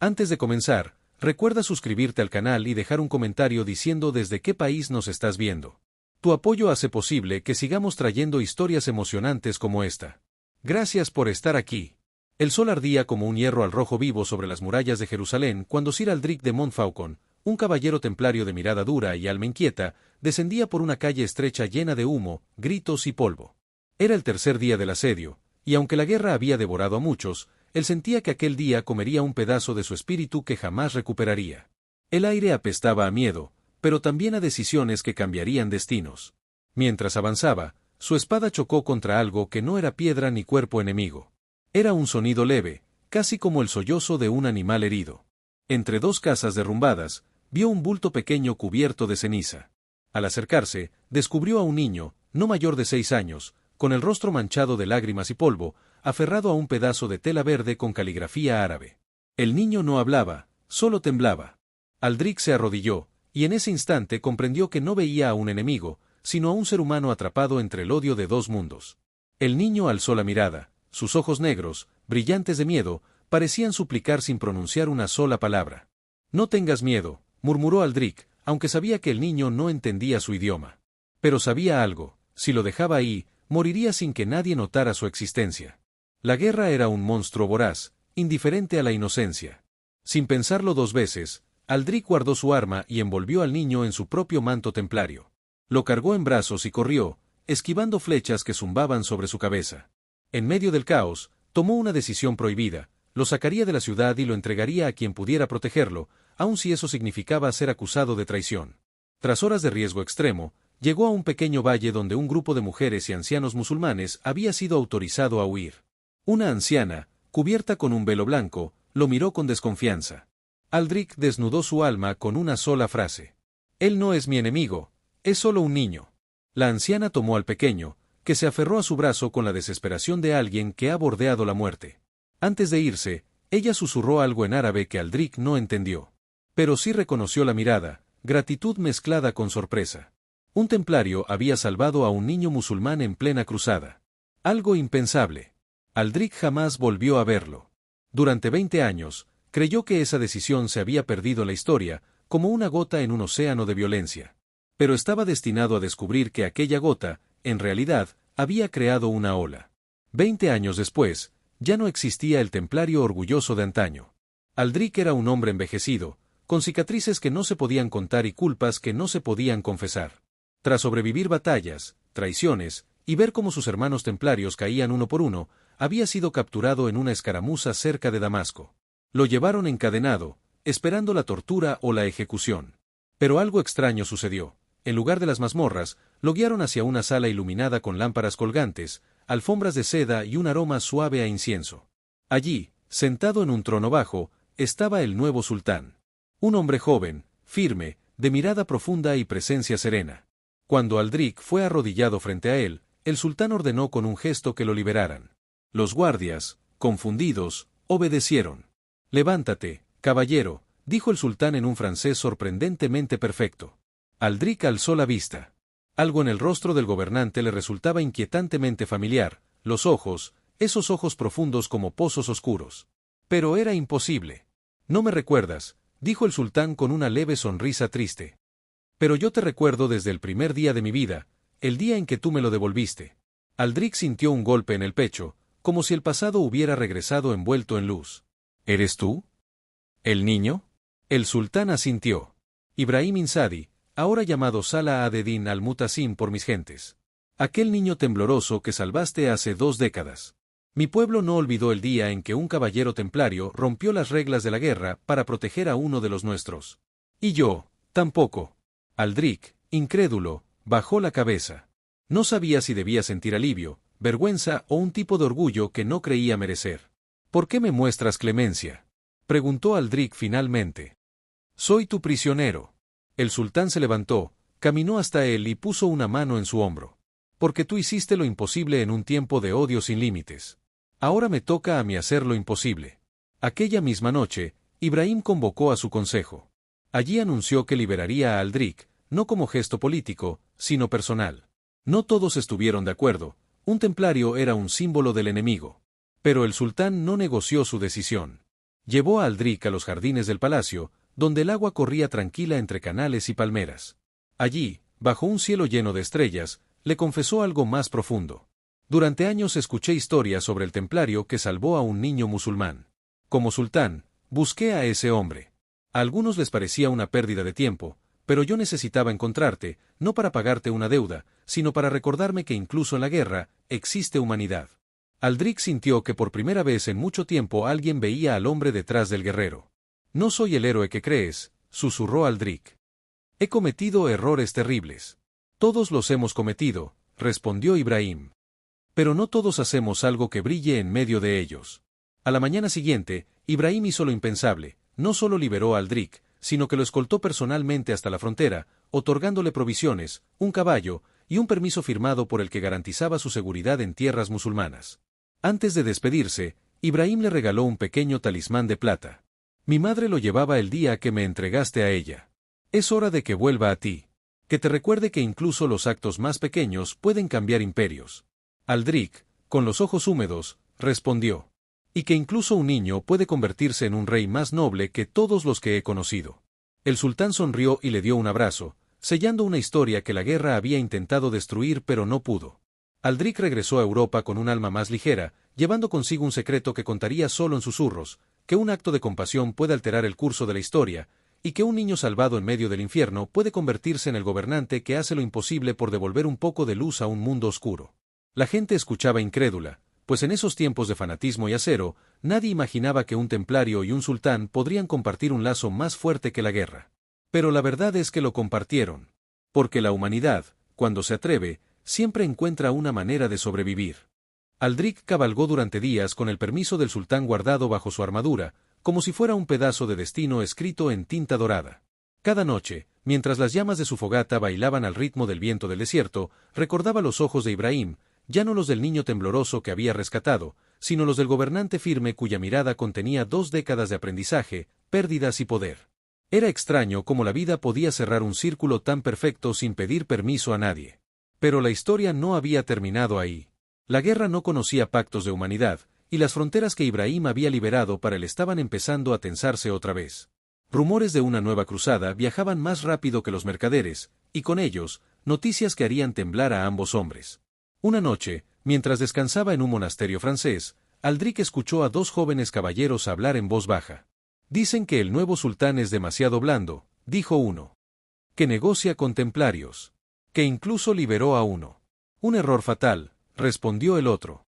Antes de comenzar, recuerda suscribirte al canal y dejar un comentario diciendo desde qué país nos estás viendo. Tu apoyo hace posible que sigamos trayendo historias emocionantes como esta. Gracias por estar aquí. El sol ardía como un hierro al rojo vivo sobre las murallas de Jerusalén cuando Sir Aldric de Montfaucon, un caballero templario de mirada dura y alma inquieta, descendía por una calle estrecha llena de humo, gritos y polvo. Era el tercer día del asedio, y aunque la guerra había devorado a muchos, él sentía que aquel día comería un pedazo de su espíritu que jamás recuperaría. El aire apestaba a miedo, pero también a decisiones que cambiarían destinos. Mientras avanzaba, su espada chocó contra algo que no era piedra ni cuerpo enemigo. Era un sonido leve, casi como el sollozo de un animal herido. Entre dos casas derrumbadas, vio un bulto pequeño cubierto de ceniza. Al acercarse, descubrió a un niño, no mayor de 6 años, con el rostro manchado de lágrimas y polvo, aferrado a un pedazo de tela verde con caligrafía árabe. El niño no hablaba, solo temblaba. Aldric se arrodilló, y en ese instante comprendió que no veía a un enemigo, sino a un ser humano atrapado entre el odio de dos mundos. El niño alzó la mirada, sus ojos negros, brillantes de miedo, parecían suplicar sin pronunciar una sola palabra. «No tengas miedo», murmuró Aldric, aunque sabía que el niño no entendía su idioma. Pero sabía algo: si lo dejaba ahí, moriría sin que nadie notara su existencia. La guerra era un monstruo voraz, indiferente a la inocencia. Sin pensarlo 2 veces, Aldric guardó su arma y envolvió al niño en su propio manto templario. Lo cargó en brazos y corrió, esquivando flechas que zumbaban sobre su cabeza. En medio del caos, tomó una decisión prohibida: lo sacaría de la ciudad y lo entregaría a quien pudiera protegerlo, aun si eso significaba ser acusado de traición. Tras horas de riesgo extremo, llegó a un pequeño valle donde un grupo de mujeres y ancianos musulmanes había sido autorizado a huir. Una anciana, cubierta con un velo blanco, lo miró con desconfianza. Aldric desnudó su alma con una sola frase: «Él no es mi enemigo, es solo un niño». La anciana tomó al pequeño, que se aferró a su brazo con la desesperación de alguien que ha bordeado la muerte. Antes de irse, ella susurró algo en árabe que Aldric no entendió. Pero sí reconoció la mirada, gratitud mezclada con sorpresa. Un templario había salvado a un niño musulmán en plena cruzada. Algo impensable. Aldric jamás volvió a verlo. Durante 20 años, creyó que esa decisión se había perdido en la historia, como una gota en un océano de violencia. Pero estaba destinado a descubrir que aquella gota, en realidad, había creado una ola. 20 años después, ya no existía el templario orgulloso de antaño. Aldric era un hombre envejecido, con cicatrices que no se podían contar y culpas que no se podían confesar. Tras sobrevivir batallas, traiciones, y ver cómo sus hermanos templarios caían uno por uno, había sido capturado en una escaramuza cerca de Damasco. Lo llevaron encadenado, esperando la tortura o la ejecución. Pero algo extraño sucedió. En lugar de las mazmorras, lo guiaron hacia una sala iluminada con lámparas colgantes, alfombras de seda y un aroma suave a incienso. Allí, sentado en un trono bajo, estaba el nuevo sultán. Un hombre joven, firme, de mirada profunda y presencia serena. Cuando Aldric fue arrodillado frente a él, el sultán ordenó con un gesto que lo liberaran. Los guardias, confundidos, obedecieron. «Levántate, caballero», dijo el sultán en un francés sorprendentemente perfecto. Aldric alzó la vista. Algo en el rostro del gobernante le resultaba inquietantemente familiar: los ojos, esos ojos profundos como pozos oscuros. Pero era imposible. «No me recuerdas», dijo el sultán con una leve sonrisa triste. «Pero yo te recuerdo desde el primer día de mi vida, el día en que tú me lo devolviste». Aldric sintió un golpe en el pecho, como si el pasado hubiera regresado envuelto en luz. «¿Eres tú? ¿El niño?». El sultán asintió. «Ibrahim Insadi, ahora llamado Salah ad-Din al-Mutasim por mis gentes. Aquel niño tembloroso que salvaste hace 2 décadas. Mi pueblo no olvidó el día en que un caballero templario rompió las reglas de la guerra para proteger a uno de los nuestros. Y yo, tampoco». Aldric, incrédulo, bajó la cabeza. No sabía si debía sentir alivio, vergüenza o un tipo de orgullo que no creía merecer. «¿Por qué me muestras clemencia?», preguntó Aldric finalmente. «Soy tu prisionero». El sultán se levantó, caminó hasta él y puso una mano en su hombro. «Porque tú hiciste lo imposible en un tiempo de odio sin límites. Ahora me toca a mí hacer lo imposible». Aquella misma noche, Ibrahim convocó a su consejo. Allí anunció que liberaría a Aldric, no como gesto político, sino personal. No todos estuvieron de acuerdo: un templario era un símbolo del enemigo. Pero el sultán no negoció su decisión. Llevó a Aldric a los jardines del palacio, donde el agua corría tranquila entre canales y palmeras. Allí, bajo un cielo lleno de estrellas, le confesó algo más profundo. Durante años escuché historias sobre el templario que salvó a un niño musulmán. Como sultán, busqué a ese hombre. A algunos les parecía una pérdida de tiempo, pero yo necesitaba encontrarte, no para pagarte una deuda, sino para recordarme que incluso en la guerra, existe humanidad. Aldric sintió que por primera vez en mucho tiempo alguien veía al hombre detrás del guerrero. No soy el héroe que crees, susurró Aldric. He cometido errores terribles. Todos los hemos cometido, respondió Ibrahim. Pero no todos hacemos algo que brille en medio de ellos. A la mañana siguiente, Ibrahim hizo lo impensable, no solo liberó a Aldric, sino que lo escoltó personalmente hasta la frontera, otorgándole provisiones, un caballo, y un permiso firmado por el que garantizaba su seguridad en tierras musulmanas. Antes de despedirse, Ibrahim le regaló un pequeño talismán de plata. Mi madre lo llevaba el día que me entregaste a ella. Es hora de que vuelva a ti. Que te recuerde que incluso los actos más pequeños pueden cambiar imperios. Aldric, con los ojos húmedos, respondió. Y que incluso un niño puede convertirse en un rey más noble que todos los que he conocido. El sultán sonrió y le dio un abrazo, sellando una historia que la guerra había intentado destruir pero no pudo. Aldric regresó a Europa con un alma más ligera, llevando consigo un secreto que contaría solo en susurros, que un acto de compasión puede alterar el curso de la historia, y que un niño salvado en medio del infierno puede convertirse en el gobernante que hace lo imposible por devolver un poco de luz a un mundo oscuro. La gente escuchaba incrédula, pues en esos tiempos de fanatismo y acero, nadie imaginaba que un templario y un sultán podrían compartir un lazo más fuerte que la guerra. Pero la verdad es que lo compartieron. Porque la humanidad, cuando se atreve, siempre encuentra una manera de sobrevivir. Aldric cabalgó durante días con el permiso del sultán guardado bajo su armadura, como si fuera un pedazo de destino escrito en tinta dorada. Cada noche, mientras las llamas de su fogata bailaban al ritmo del viento del desierto, recordaba los ojos de Ibrahim, ya no los del niño tembloroso que había rescatado, sino los del gobernante firme cuya mirada contenía 2 décadas de aprendizaje, pérdidas y poder. Era extraño cómo la vida podía cerrar un círculo tan perfecto sin pedir permiso a nadie. Pero la historia no había terminado ahí. La guerra no conocía pactos de humanidad, y las fronteras que Ibrahim había liberado para él estaban empezando a tensarse otra vez. Rumores de una nueva cruzada viajaban más rápido que los mercaderes, y con ellos, noticias que harían temblar a ambos hombres. Una noche, mientras descansaba en un monasterio francés, Aldric escuchó a 2 jóvenes caballeros hablar en voz baja. Dicen que el nuevo sultán es demasiado blando, dijo uno. Que negocia con templarios. Que incluso liberó a uno. Un error fatal, respondió el otro.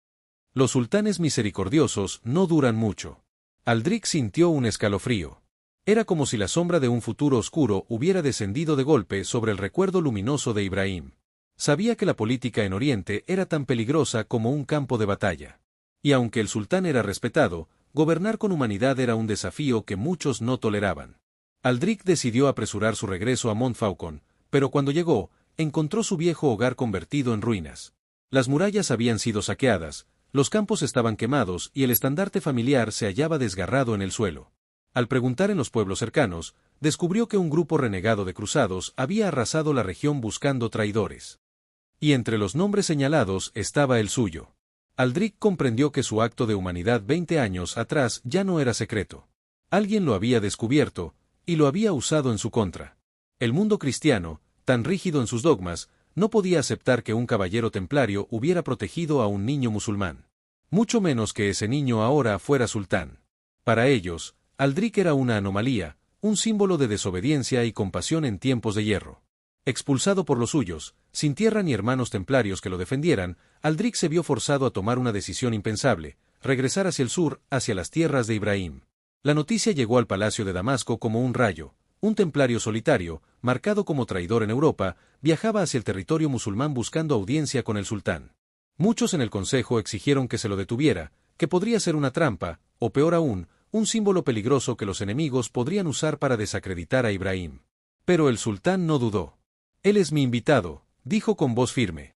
Los sultanes misericordiosos no duran mucho. Aldric sintió un escalofrío. Era como si la sombra de un futuro oscuro hubiera descendido de golpe sobre el recuerdo luminoso de Ibrahim. Sabía que la política en Oriente era tan peligrosa como un campo de batalla. Y aunque el sultán era respetado, gobernar con humanidad era un desafío que muchos no toleraban. Aldric decidió apresurar su regreso a Montfaucon, pero cuando llegó, encontró su viejo hogar convertido en ruinas. Las murallas habían sido saqueadas, los campos estaban quemados y el estandarte familiar se hallaba desgarrado en el suelo. Al preguntar en los pueblos cercanos, descubrió que un grupo renegado de cruzados había arrasado la región buscando traidores. Y entre los nombres señalados estaba el suyo. Aldric comprendió que su acto de humanidad 20 años atrás ya no era secreto. Alguien lo había descubierto, y lo había usado en su contra. El mundo cristiano, tan rígido en sus dogmas, no podía aceptar que un caballero templario hubiera protegido a un niño musulmán. Mucho menos que ese niño ahora fuera sultán. Para ellos, Aldric era una anomalía, un símbolo de desobediencia y compasión en tiempos de hierro. Expulsado por los suyos, sin tierra ni hermanos templarios que lo defendieran, Aldric se vio forzado a tomar una decisión impensable, regresar hacia el sur, hacia las tierras de Ibrahim. La noticia llegó al palacio de Damasco como un rayo. Un templario solitario, marcado como traidor en Europa, viajaba hacia el territorio musulmán buscando audiencia con el sultán. Muchos en el consejo exigieron que se lo detuviera, que podría ser una trampa, o peor aún, un símbolo peligroso que los enemigos podrían usar para desacreditar a Ibrahim. Pero el sultán no dudó. Él es mi invitado, dijo con voz firme.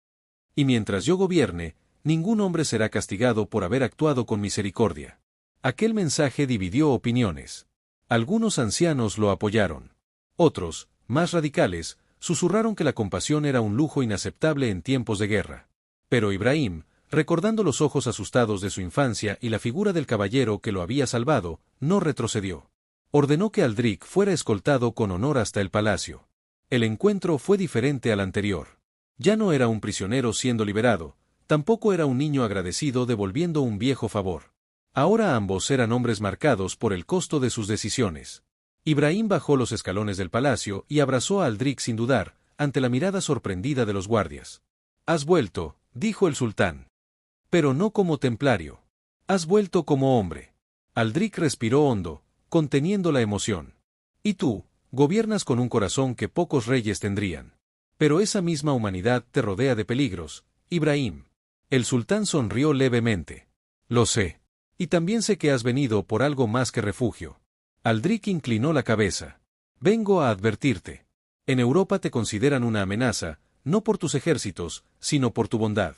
Y mientras yo gobierne, ningún hombre será castigado por haber actuado con misericordia. Aquel mensaje dividió opiniones. Algunos ancianos lo apoyaron. Otros, más radicales, susurraron que la compasión era un lujo inaceptable en tiempos de guerra. Pero Ibrahim, Recordando los ojos asustados de su infancia y la figura del caballero que lo había salvado, no retrocedió. Ordenó que Aldrich fuera escoltado con honor hasta el palacio. El encuentro fue diferente al anterior. Ya no era un prisionero siendo liberado, tampoco era un niño agradecido devolviendo un viejo favor. Ahora ambos eran hombres marcados por el costo de sus decisiones. Ibrahim bajó los escalones del palacio y abrazó a Aldrich sin dudar, ante la mirada sorprendida de los guardias. «Has vuelto», dijo el sultán. «Pero no como templario. Has vuelto como hombre». Aldrich respiró hondo, conteniendo la emoción. «Y tú, gobiernas con un corazón que pocos reyes tendrían. Pero esa misma humanidad te rodea de peligros, Ibrahim». El sultán sonrió levemente. «Lo sé. Y también sé que has venido por algo más que refugio». Aldrich inclinó la cabeza. «Vengo a advertirte. En Europa te consideran una amenaza, no por tus ejércitos, sino por tu bondad.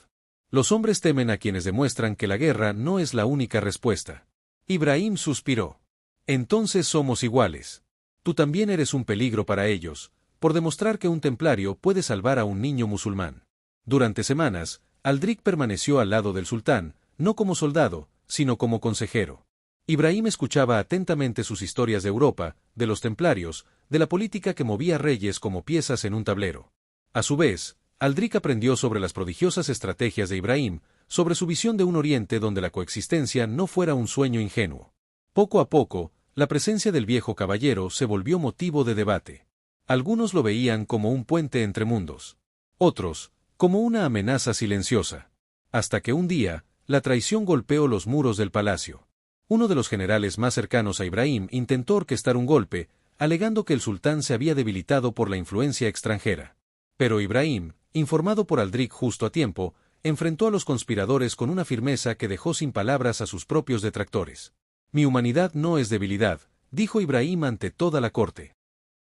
Los hombres temen a quienes demuestran que la guerra no es la única respuesta». Ibrahim suspiró. «Entonces somos iguales. Tú también eres un peligro para ellos, por demostrar que un templario puede salvar a un niño musulmán». Durante semanas, Aldrich permaneció al lado del sultán, no como soldado, sino como consejero. Ibrahim escuchaba atentamente sus historias de Europa, de los templarios, de la política que movía reyes como piezas en un tablero. A su vez, Aldrich aprendió sobre las prodigiosas estrategias de Ibrahim, sobre su visión de un Oriente donde la coexistencia no fuera un sueño ingenuo. Poco a poco, la presencia del viejo caballero se volvió motivo de debate. Algunos lo veían como un puente entre mundos. Otros, como una amenaza silenciosa. Hasta que un día, la traición golpeó los muros del palacio. Uno de los generales más cercanos a Ibrahim intentó orquestar un golpe, alegando que el sultán se había debilitado por la influencia extranjera. Pero Ibrahim, informado por Aldrich justo a tiempo, enfrentó a los conspiradores con una firmeza que dejó sin palabras a sus propios detractores. «Mi humanidad no es debilidad», dijo Ibrahim ante toda la corte.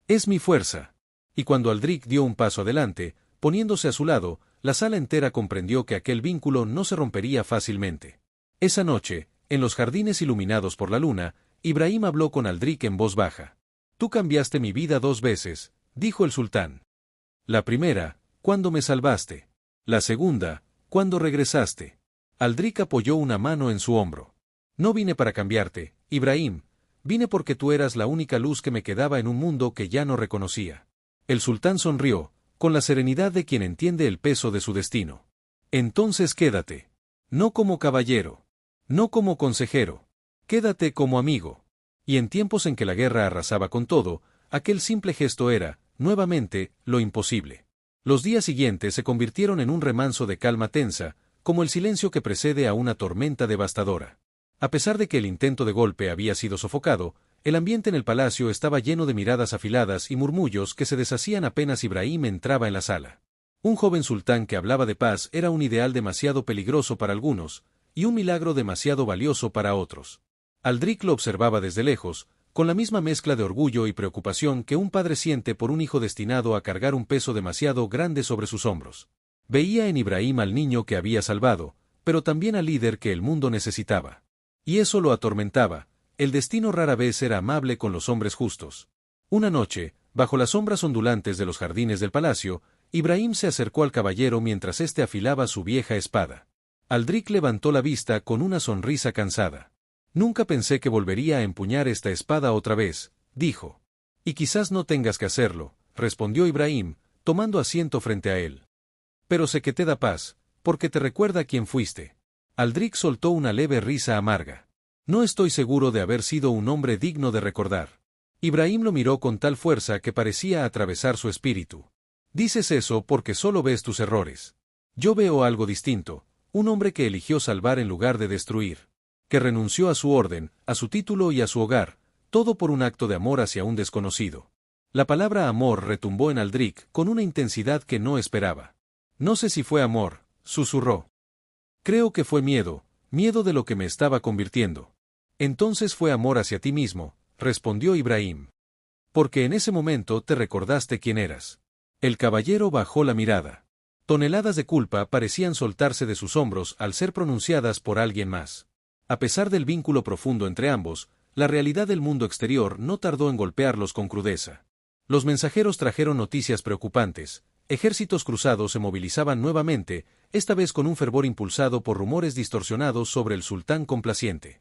«Es mi fuerza». Y cuando Aldrich dio un paso adelante, poniéndose a su lado, la sala entera comprendió que aquel vínculo no se rompería fácilmente. Esa noche, en los jardines iluminados por la luna, Ibrahim habló con Aldrich en voz baja. «Tú cambiaste mi vida 2 veces», dijo el sultán. «La primera, cuando me salvaste. La segunda, cuando regresaste». Aldrich apoyó una mano en su hombro. «No vine para cambiarte, Ibrahim. Vine porque tú eras la única luz que me quedaba en un mundo que ya no reconocía». El sultán sonrió, con la serenidad de quien entiende el peso de su destino. «Entonces quédate. No como caballero. No como consejero. Quédate como amigo». Y en tiempos en que la guerra arrasaba con todo, aquel simple gesto era, nuevamente, lo imposible. Los días siguientes se convirtieron en un remanso de calma tensa, como el silencio que precede a una tormenta devastadora. A pesar de que el intento de golpe había sido sofocado, el ambiente en el palacio estaba lleno de miradas afiladas y murmullos que se deshacían apenas Ibrahim entraba en la sala. Un joven sultán que hablaba de paz era un ideal demasiado peligroso para algunos, y un milagro demasiado valioso para otros. Aldrich lo observaba desde lejos, con la misma mezcla de orgullo y preocupación que un padre siente por un hijo destinado a cargar un peso demasiado grande sobre sus hombros. Veía en Ibrahim al niño que había salvado, pero también al líder que el mundo necesitaba. Y eso lo atormentaba. El destino rara vez era amable con los hombres justos. Una noche, bajo las sombras ondulantes de los jardines del palacio, Ibrahim se acercó al caballero mientras éste afilaba su vieja espada. Aldrich levantó la vista con una sonrisa cansada. «Nunca pensé que volvería a empuñar esta espada otra vez», dijo. «Y quizás no tengas que hacerlo», respondió Ibrahim, tomando asiento frente a él. «Pero sé que te da paz, porque te recuerda quién fuiste». Aldrich soltó una leve risa amarga. «No estoy seguro de haber sido un hombre digno de recordar». Ibrahim lo miró con tal fuerza que parecía atravesar su espíritu. «Dices eso porque solo ves tus errores. Yo veo algo distinto, un hombre que eligió salvar en lugar de destruir. Que renunció a su orden, a su título y a su hogar, todo por un acto de amor hacia un desconocido». La palabra amor retumbó en Aldrich con una intensidad que no esperaba. «No sé si fue amor», susurró. «Creo que fue miedo, miedo de lo que me estaba convirtiendo». «Entonces fue amor hacia ti mismo», respondió Ibrahim. «Porque en ese momento te recordaste quién eras». El caballero bajó la mirada. Toneladas de culpa parecían soltarse de sus hombros al ser pronunciadas por alguien más. A pesar del vínculo profundo entre ambos, la realidad del mundo exterior no tardó en golpearlos con crudeza. Los mensajeros trajeron noticias preocupantes. Ejércitos cruzados se movilizaban nuevamente, esta vez con un fervor impulsado por rumores distorsionados sobre el sultán complaciente.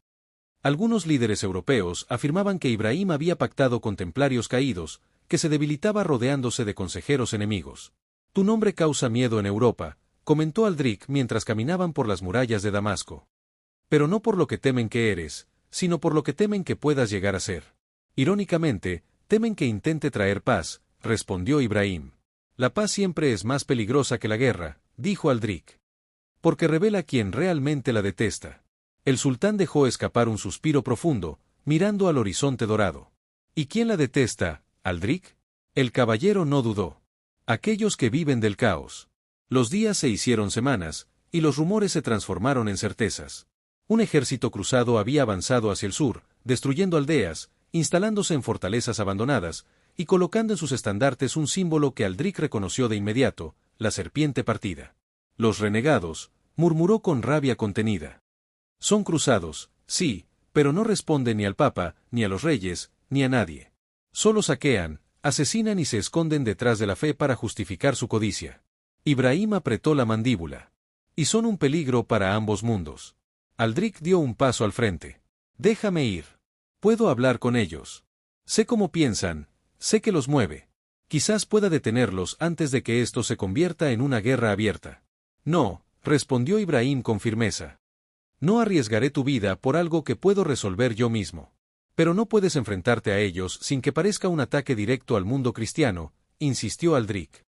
Algunos líderes europeos afirmaban que Ibrahim había pactado con templarios caídos, que se debilitaba rodeándose de consejeros enemigos. Tu nombre causa miedo en Europa, comentó Aldric mientras caminaban por las murallas de Damasco. Pero no por lo que temen que eres, sino por lo que temen que puedas llegar a ser. Irónicamente, temen que intente traer paz, respondió Ibrahim. La paz siempre es más peligrosa que la guerra, dijo Aldric. Porque revela quien realmente la detesta. El sultán dejó escapar un suspiro profundo, mirando al horizonte dorado. ¿Y quién la detesta, Aldric? El caballero no dudó. Aquellos que viven del caos. Los días se hicieron semanas, y los rumores se transformaron en certezas. Un ejército cruzado había avanzado hacia el sur, destruyendo aldeas, instalándose en fortalezas abandonadas, y colocando en sus estandartes un símbolo que Aldric reconoció de inmediato, la serpiente partida. Los renegados, murmuró con rabia contenida. Son cruzados, sí, pero no responden ni al Papa, ni a los reyes, ni a nadie. Solo saquean, asesinan y se esconden detrás de la fe para justificar su codicia. Ibrahim apretó la mandíbula. Y son un peligro para ambos mundos. Aldric dio un paso al frente. Déjame ir. Puedo hablar con ellos. Sé cómo piensan, sé que los mueve. Quizás pueda detenerlos antes de que esto se convierta en una guerra abierta. No, respondió Ibrahim con firmeza. No arriesgaré tu vida por algo que puedo resolver yo mismo. Pero no puedes enfrentarte a ellos sin que parezca un ataque directo al mundo cristiano, insistió Aldric.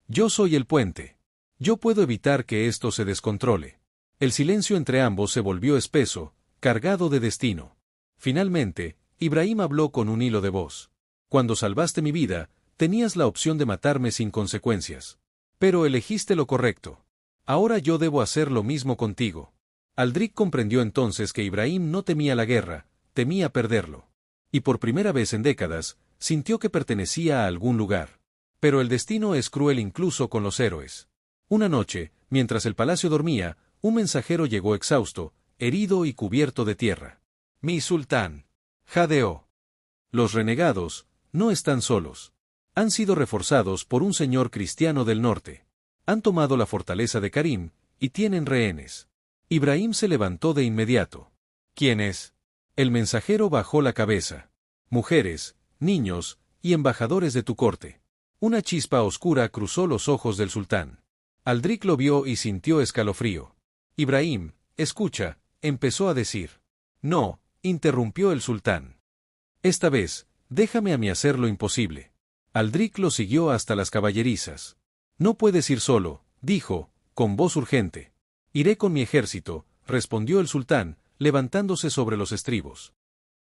Yo soy el puente. Yo puedo evitar que esto se descontrole. El silencio entre ambos se volvió espeso, cargado de destino. Finalmente, Ibrahim habló con un hilo de voz. Cuando salvaste mi vida, tenías la opción de matarme sin consecuencias. Pero elegiste lo correcto. Ahora yo debo hacer lo mismo contigo. Aldric comprendió entonces que Ibrahim no temía la guerra, temía perderlo. Y por primera vez en décadas, sintió que pertenecía a algún lugar. Pero el destino es cruel incluso con los héroes. Una noche, mientras el palacio dormía, un mensajero llegó exhausto, herido y cubierto de tierra. Mi sultán. Jadeó. Los renegados no están solos. Han sido reforzados por un señor cristiano del norte. Han tomado la fortaleza de Karim, y tienen rehenes. Ibrahim se levantó de inmediato. ¿Quién es? El mensajero bajó la cabeza. Mujeres, niños, y embajadores de tu corte. Una chispa oscura cruzó los ojos del sultán. Aldric lo vio y sintió escalofrío. Ibrahim, escucha, empezó a decir. No, interrumpió el sultán. Esta vez, déjame a mí hacer lo imposible. Aldric lo siguió hasta las caballerizas. No puedes ir solo, dijo, con voz urgente. Iré con mi ejército, respondió el sultán, levantándose sobre los estribos.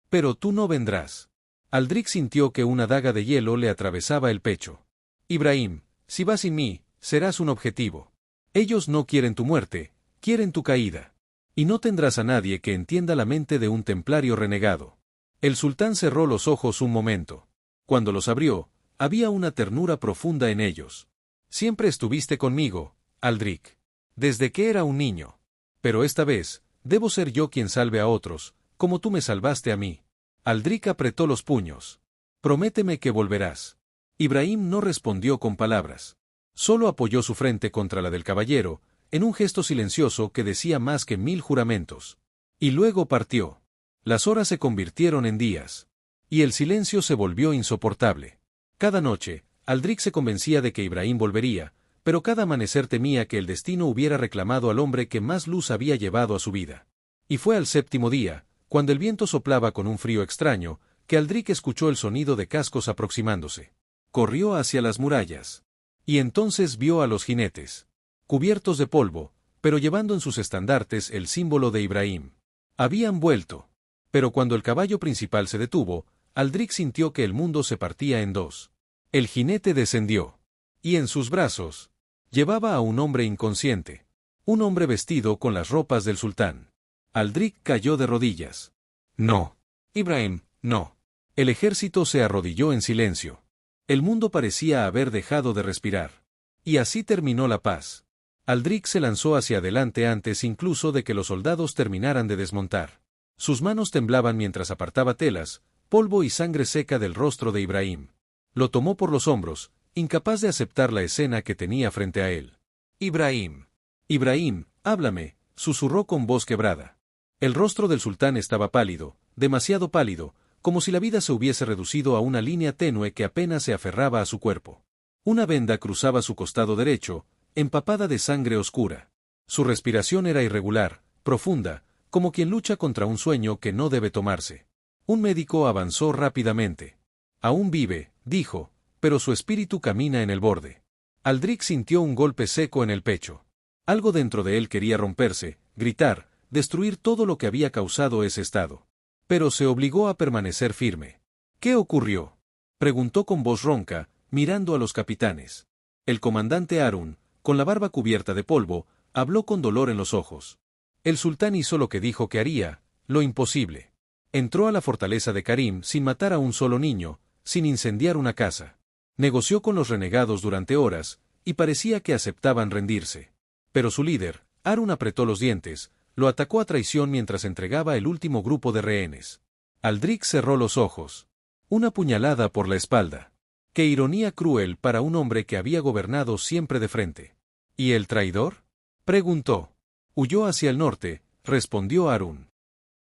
Pero tú no vendrás. Aldric sintió que una daga de hielo le atravesaba el pecho. Ibrahim, si vas sin mí, serás un objetivo. Ellos no quieren tu muerte, quieren tu caída. Y no tendrás a nadie que entienda la mente de un templario renegado. El sultán cerró los ojos un momento. Cuando los abrió, había una ternura profunda en ellos. Siempre estuviste conmigo, Aldric. Desde que era un niño. Pero esta vez, debo ser yo quien salve a otros, como tú me salvaste a mí. Aldric apretó los puños. Prométeme que volverás. Ibrahim no respondió con palabras. Solo apoyó su frente contra la del caballero, en un gesto silencioso que decía más que 1000 juramentos. Y luego partió. Las horas se convirtieron en días. Y el silencio se volvió insoportable. Cada noche, Aldric se convencía de que Ibrahim volvería, pero cada amanecer temía que el destino hubiera reclamado al hombre que más luz había llevado a su vida. Y fue al séptimo día, cuando el viento soplaba con un frío extraño, que Aldric escuchó el sonido de cascos aproximándose. Corrió hacia las murallas. Y entonces vio a los jinetes. Cubiertos de polvo, pero llevando en sus estandartes el símbolo de Ibrahim. Habían vuelto. Pero cuando el caballo principal se detuvo, Aldric sintió que el mundo se partía en dos. El jinete descendió. Y en sus brazos, llevaba a un hombre inconsciente. Un hombre vestido con las ropas del sultán. Aldric cayó de rodillas. No. Ibrahim, no. El ejército se arrodilló en silencio. El mundo parecía haber dejado de respirar. Y así terminó la paz. Aldric se lanzó hacia adelante antes incluso de que los soldados terminaran de desmontar. Sus manos temblaban mientras apartaba telas, polvo y sangre seca del rostro de Ibrahim. Lo tomó por los hombros, incapaz de aceptar la escena que tenía frente a él. Ibrahim. Ibrahim, háblame, susurró con voz quebrada. El rostro del sultán estaba pálido, demasiado pálido, como si la vida se hubiese reducido a una línea tenue que apenas se aferraba a su cuerpo. Una venda cruzaba su costado derecho, empapada de sangre oscura. Su respiración era irregular, profunda, como quien lucha contra un sueño que no debe tomarse. Un médico avanzó rápidamente. Aún vive, dijo, pero su espíritu camina en el borde. Aldrich sintió un golpe seco en el pecho. Algo dentro de él quería romperse, gritar, destruir todo lo que había causado ese estado. Pero se obligó a permanecer firme. ¿Qué ocurrió?, preguntó con voz ronca, mirando a los capitanes. El comandante Harun, con la barba cubierta de polvo, habló con dolor en los ojos. El sultán hizo lo que dijo que haría, lo imposible. Entró a la fortaleza de Karim sin matar a un solo niño, sin incendiar una casa. Negoció con los renegados durante horas, y parecía que aceptaban rendirse. Pero su líder, Harun, apretó los dientes, lo atacó a traición mientras entregaba el último grupo de rehenes. Aldrich cerró los ojos. Una puñalada por la espalda. Qué ironía cruel para un hombre que había gobernado siempre de frente. ¿Y el traidor?, preguntó. Huyó hacia el norte, respondió Harun.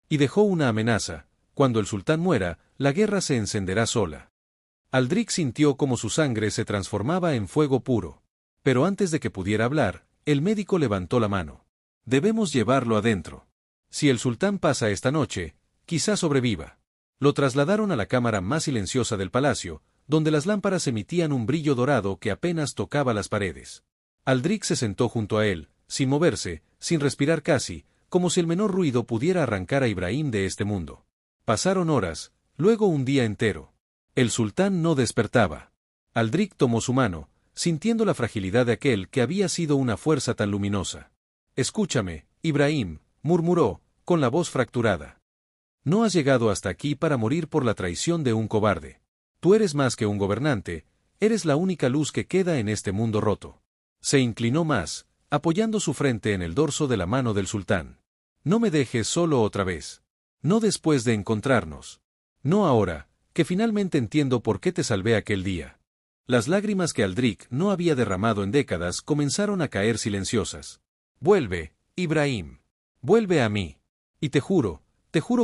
Y dejó una amenaza: cuando el sultán muera, la guerra se encenderá sola. Aldrich sintió como su sangre se transformaba en fuego puro. Pero antes de que pudiera hablar, el médico levantó la mano. Debemos llevarlo adentro. Si el sultán pasa esta noche, quizá sobreviva. Lo trasladaron a la cámara más silenciosa del palacio, donde las lámparas emitían un brillo dorado que apenas tocaba las paredes. Aldrich se sentó junto a él, sin moverse, sin respirar casi, como si el menor ruido pudiera arrancar a Ibrahim de este mundo. Pasaron horas, luego un día entero. El sultán no despertaba. Aldrich tomó su mano, sintiendo la fragilidad de aquel que había sido una fuerza tan luminosa. Escúchame, Ibrahim, murmuró, con la voz fracturada. No has llegado hasta aquí para morir por la traición de un cobarde. Tú eres más que un gobernante, eres la única luz que queda en este mundo roto. Se inclinó más, apoyando su frente en el dorso de la mano del sultán. No me dejes solo otra vez. No después de encontrarnos. No ahora, que finalmente entiendo por qué te salvé aquel día. Las lágrimas que Aldrich no había derramado en décadas comenzaron a caer silenciosas. Vuelve, Ibrahim. Vuelve a mí. Y te juro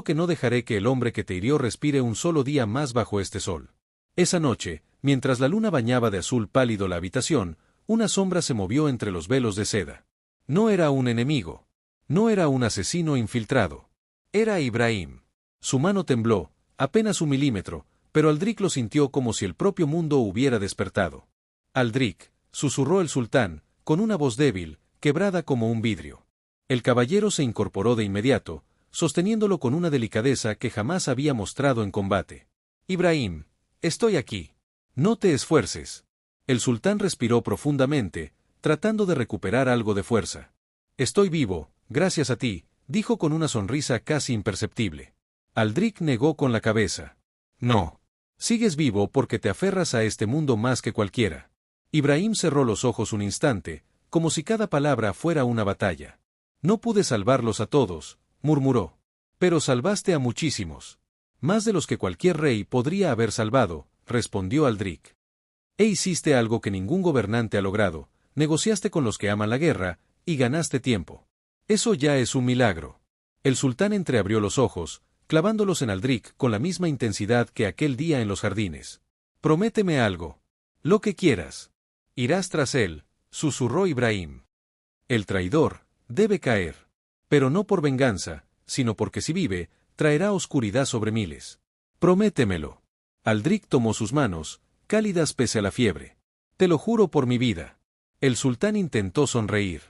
que no dejaré que el hombre que te hirió respire un solo día más bajo este sol. Esa noche, mientras la luna bañaba de azul pálido la habitación, una sombra se movió entre los velos de seda. No era un enemigo. No era un asesino infiltrado. Era Ibrahim. Su mano tembló, apenas un milímetro, pero Aldrich lo sintió como si el propio mundo hubiera despertado. Aldrich, susurró el sultán, con una voz débil, quebrada como un vidrio. El caballero se incorporó de inmediato, sosteniéndolo con una delicadeza que jamás había mostrado en combate. Ibrahim, estoy aquí. No te esfuerces. El sultán respiró profundamente, tratando de recuperar algo de fuerza. Estoy vivo, gracias a ti, dijo con una sonrisa casi imperceptible. Aldrich negó con la cabeza. No. Sigues vivo porque te aferras a este mundo más que cualquiera. Ibrahim cerró los ojos un instante, como si cada palabra fuera una batalla. No pude salvarlos a todos, murmuró. Pero salvaste a muchísimos. Más de los que cualquier rey podría haber salvado, respondió Aldrich. Hiciste algo que ningún gobernante ha logrado, negociaste con los que aman la guerra, y ganaste tiempo. Eso ya es un milagro. El sultán entreabrió los ojos, clavándolos en Aldrich con la misma intensidad que aquel día en los jardines. Prométeme algo. Lo que quieras. Irás tras él, susurró Ibrahim. El traidor debe caer. Pero no por venganza, sino porque si vive, traerá oscuridad sobre miles. Prométemelo. Aldrich tomó sus manos, cálidas pese a la fiebre. Te lo juro por mi vida. El sultán intentó sonreír.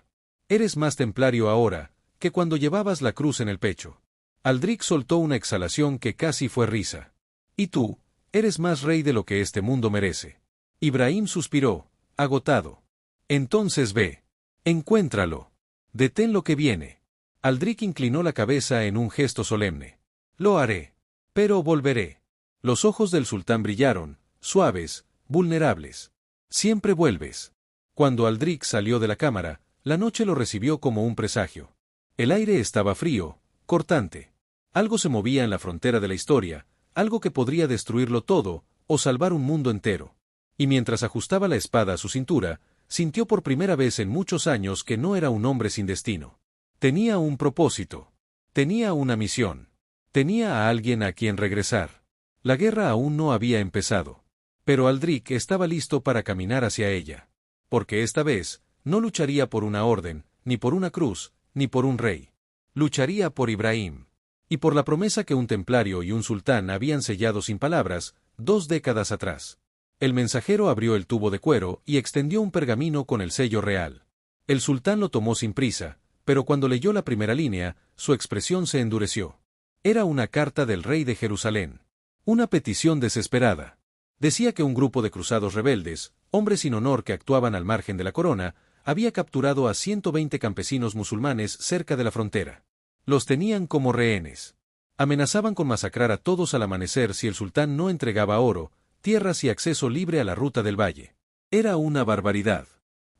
Eres más templario ahora, que cuando llevabas la cruz en el pecho. Aldrich soltó una exhalación que casi fue risa. Y tú, eres más rey de lo que este mundo merece. Ibrahim suspiró, agotado. Entonces ve. Encuéntralo. Detén lo que viene. Aldrich inclinó la cabeza en un gesto solemne. Lo haré. Pero volveré. Los ojos del sultán brillaron, suaves, vulnerables. Siempre vuelves. Cuando Aldrich salió de la cámara, la noche lo recibió como un presagio. El aire estaba frío, cortante. Algo se movía en la frontera de la historia, algo que podría destruirlo todo, o salvar un mundo entero. Y mientras ajustaba la espada a su cintura, sintió por primera vez en muchos años que no era un hombre sin destino. Tenía un propósito. Tenía una misión. Tenía a alguien a quien regresar. La guerra aún no había empezado. Pero Aldrich estaba listo para caminar hacia ella. Porque esta vez, no lucharía por una orden, ni por una cruz, ni por un rey. Lucharía por Ibrahim. Y por la promesa que un templario y un sultán habían sellado sin palabras, 2 décadas atrás. El mensajero abrió el tubo de cuero y extendió un pergamino con el sello real. El sultán lo tomó sin prisa, pero cuando leyó la primera línea, su expresión se endureció. Era una carta del rey de Jerusalén. Una petición desesperada. Decía que un grupo de cruzados rebeldes, hombres sin honor que actuaban al margen de la corona, había capturado a 120 campesinos musulmanes cerca de la frontera. Los tenían como rehenes. Amenazaban con masacrar a todos al amanecer si el sultán no entregaba oro, tierras y acceso libre a la ruta del valle. Era una barbaridad.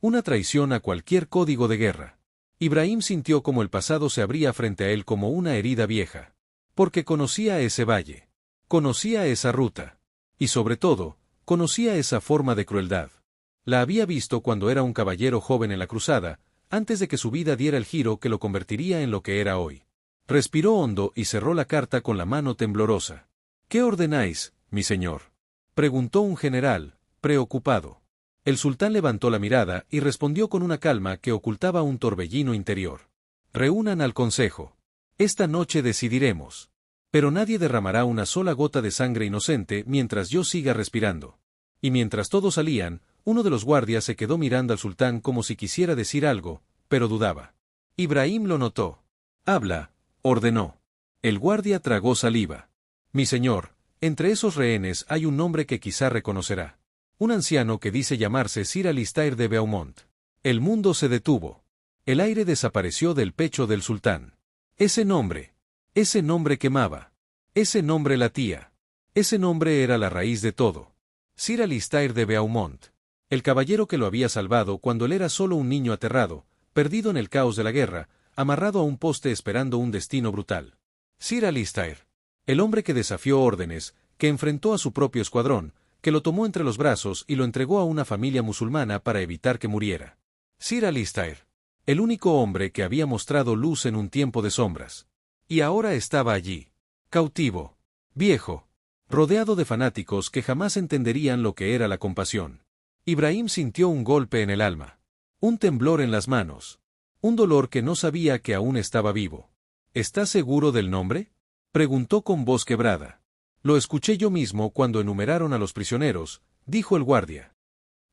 Una traición a cualquier código de guerra. Ibrahim sintió como el pasado se abría frente a él como una herida vieja. Porque conocía ese valle. Conocía esa ruta. Y sobre todo, conocía esa forma de crueldad. La había visto cuando era un caballero joven en la cruzada, antes de que su vida diera el giro que lo convertiría en lo que era hoy. Respiró hondo y cerró la carta con la mano temblorosa. ¿Qué ordenáis, mi señor?, preguntó un general, preocupado. El sultán levantó la mirada y respondió con una calma que ocultaba un torbellino interior. Reúnan al consejo. Esta noche decidiremos. Pero nadie derramará una sola gota de sangre inocente mientras yo siga respirando. Y mientras todos salían, uno de los guardias se quedó mirando al sultán como si quisiera decir algo, pero dudaba. Ibrahim lo notó. Habla, ordenó. El guardia tragó saliva. Mi señor, entre esos rehenes hay un nombre que quizá reconocerá. Un anciano que dice llamarse Sir Alistair de Beaumont. El mundo se detuvo. El aire desapareció del pecho del sultán. Ese nombre quemaba. Ese nombre latía. Ese nombre era la raíz de todo. Sir Alistair de Beaumont. El caballero que lo había salvado cuando él era solo un niño aterrado, perdido en el caos de la guerra, amarrado a un poste esperando un destino brutal. Sir Alistair. El hombre que desafió órdenes, que enfrentó a su propio escuadrón, que lo tomó entre los brazos y lo entregó a una familia musulmana para evitar que muriera. Sir Alistair. El único hombre que había mostrado luz en un tiempo de sombras. Y ahora estaba allí. Cautivo. Viejo. Rodeado de fanáticos que jamás entenderían lo que era la compasión. Ibrahim sintió un golpe en el alma. Un temblor en las manos. Un dolor que no sabía que aún estaba vivo. ¿Estás seguro del nombre?, preguntó con voz quebrada. Lo escuché yo mismo cuando enumeraron a los prisioneros, dijo el guardia.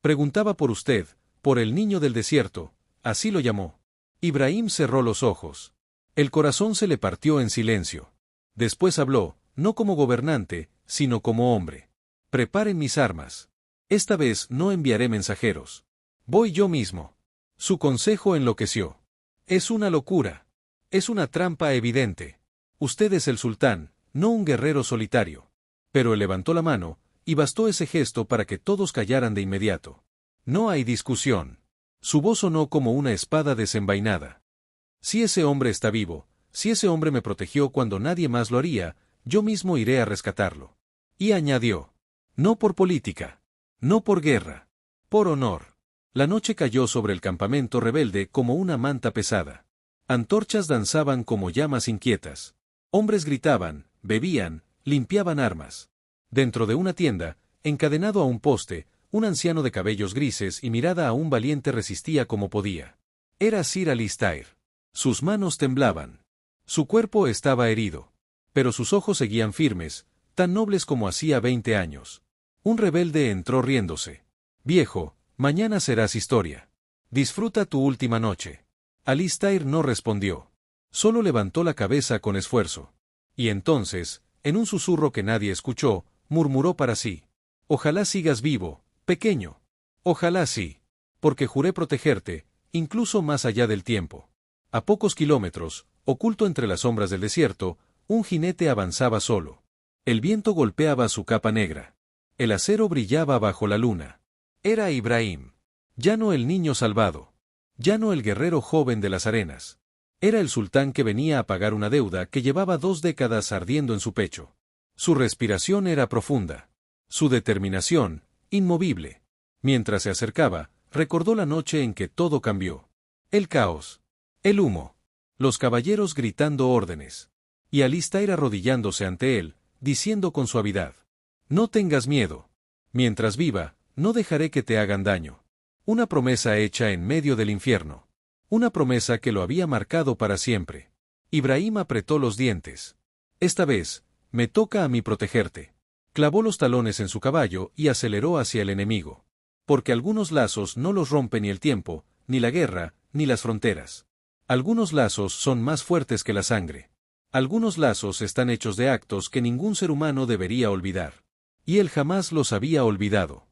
Preguntaba por usted, por el niño del desierto, así lo llamó. Ibrahim cerró los ojos. El corazón se le partió en silencio. Después habló, no como gobernante, sino como hombre. Preparen mis armas. Esta vez no enviaré mensajeros. Voy yo mismo. Su consejo enloqueció. Es una locura. Es una trampa evidente. Usted es el sultán, no un guerrero solitario. Pero él levantó la mano, y bastó ese gesto para que todos callaran de inmediato. No hay discusión. Su voz sonó como una espada desenvainada. Si ese hombre está vivo, si ese hombre me protegió cuando nadie más lo haría, yo mismo iré a rescatarlo. Y añadió. No por política. No por guerra. Por honor. La noche cayó sobre el campamento rebelde como una manta pesada. Antorchas danzaban como llamas inquietas. Hombres gritaban, bebían, limpiaban armas. Dentro de una tienda, encadenado a un poste, un anciano de cabellos grises y mirada aún valiente resistía como podía. Era Sir Alistair. Sus manos temblaban. Su cuerpo estaba herido. Pero sus ojos seguían firmes, tan nobles como hacía 20 años. Un rebelde entró riéndose. Viejo, mañana serás historia. Disfruta tu última noche. Alistair no respondió. Solo levantó la cabeza con esfuerzo. Y entonces, en un susurro que nadie escuchó, murmuró para sí. Ojalá sigas vivo, pequeño. Ojalá sí. Porque juré protegerte, incluso más allá del tiempo. A pocos kilómetros, oculto entre las sombras del desierto, un jinete avanzaba solo. El viento golpeaba su capa negra. El acero brillaba bajo la luna. Era Ibrahim. Ya no el niño salvado. Ya no el guerrero joven de las arenas. Era el sultán que venía a pagar una deuda que llevaba 2 décadas ardiendo en su pecho. Su respiración era profunda. Su determinación, inmovible. Mientras se acercaba, recordó la noche en que todo cambió. El caos. El humo. Los caballeros gritando órdenes. Y Alistair arrodillándose ante él, diciendo con suavidad: no tengas miedo. Mientras viva, no dejaré que te hagan daño. Una promesa hecha en medio del infierno. Una promesa que lo había marcado para siempre. Ibrahim apretó los dientes. Esta vez, me toca a mí protegerte. Clavó los talones en su caballo y aceleró hacia el enemigo. Porque algunos lazos no los rompe ni el tiempo, ni la guerra, ni las fronteras. Algunos lazos son más fuertes que la sangre. Algunos lazos están hechos de actos que ningún ser humano debería olvidar. Y él jamás los había olvidado.